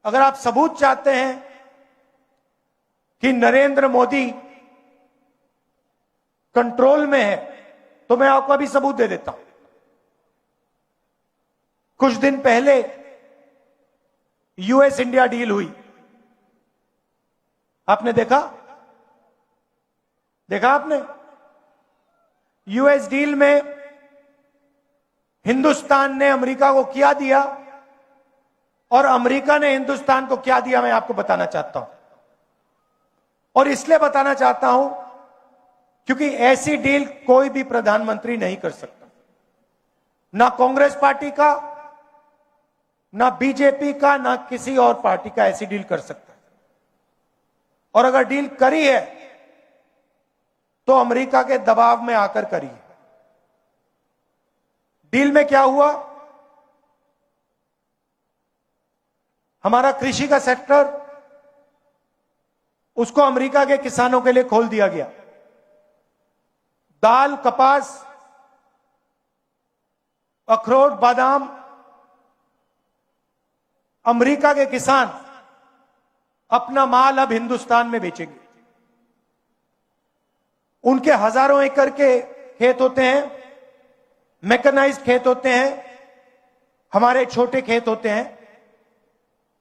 अगर आप सबूत चाहते हैं कि नरेंद्र मोदी कंट्रोल में है, तो मैं आपको अभी सबूत दे देता हूं। कुछ दिन पहले यूएस इंडिया डील हुई, आपने देखा आपने? यूएस डील में हिंदुस्तान ने अमेरिका को क्या दिया और अमेरिका ने हिंदुस्तान को क्या दिया, मैं आपको बताना चाहता हूं। और इसलिए बताना चाहता हूं क्योंकि ऐसी डील कोई भी प्रधानमंत्री नहीं कर सकता, ना कांग्रेस पार्टी का, ना बीजेपी का, ना किसी और पार्टी का ऐसी डील कर सकता है। और अगर डील करी है तो अमेरिका के दबाव में आकर करी है। डील में क्या हुआ? हमारा कृषि का सेक्टर, उसको अमेरिका के किसानों के लिए खोल दिया गया। दाल, कपास, अखरोट, बादाम, अमेरिका के किसान अपना माल अब हिंदुस्तान में बेचेंगे। उनके हजारों एकड़ के खेत होते हैं, मैकेनाइज्ड खेत होते हैं, हमारे छोटे खेत होते हैं।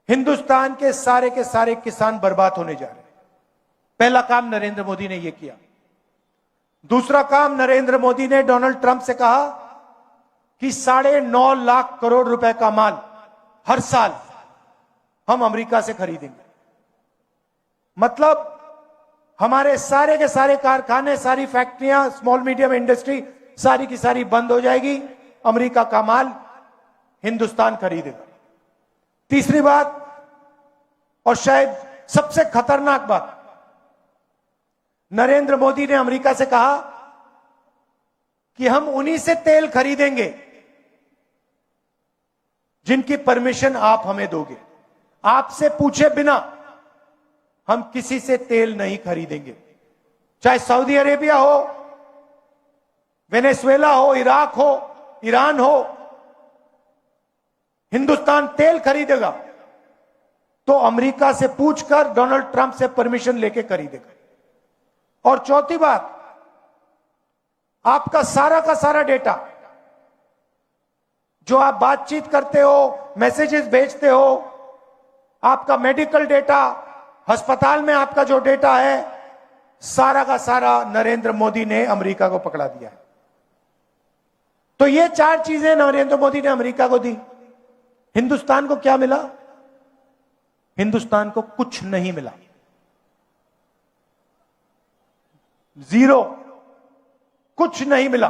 हिंदुस्तान के सारे किसान बर्बाद होने जा रहे हैं। पहला काम नरेंद्र मोदी ने यह किया। दूसरा काम, नरेंद्र मोदी ने डोनाल्ड ट्रंप से कहा कि 9.5 लाख करोड़ रुपए का माल हर साल हम अमेरिका से खरीदेंगे। मतलब हमारे सारे के सारे कारखाने, सारी फैक्ट्रियां, स्मॉल मीडियम इंडस्ट्री सारी की सारी बंद हो जाएगी, अमेरिका का माल हिंदुस्तान खरीदेगा। तीसरी बात, और शायद सबसे खतरनाक बात, नरेंद्र मोदी ने अमेरिका से कहा कि हम उन्हीं से तेल खरीदेंगे जिनकी परमिशन आप हमें दोगे। आपसे पूछे बिना हम किसी से तेल नहीं खरीदेंगे, चाहे सऊदी अरेबिया हो, वेनेजुएला हो, इराक हो, ईरान हो। हिंदुस्तान तेल खरीदेगा तो अमेरिका से पूछकर, डोनाल्ड ट्रंप से परमिशन लेके खरीदेगा। और चौथी बात, आपका सारा का सारा डेटा, जो आप बातचीत करते हो, मैसेजेस भेजते हो, आपका मेडिकल डेटा, अस्पताल में आपका जो डेटा है, सारा का सारा नरेंद्र मोदी ने अमेरिका को पकड़ा दिया है। तो ये 4 चीजें नरेंद्र मोदी ने अमेरिका को दी। हिंदुस्तान को क्या मिला? हिंदुस्तान को कुछ नहीं मिला, जीरो, कुछ नहीं मिला।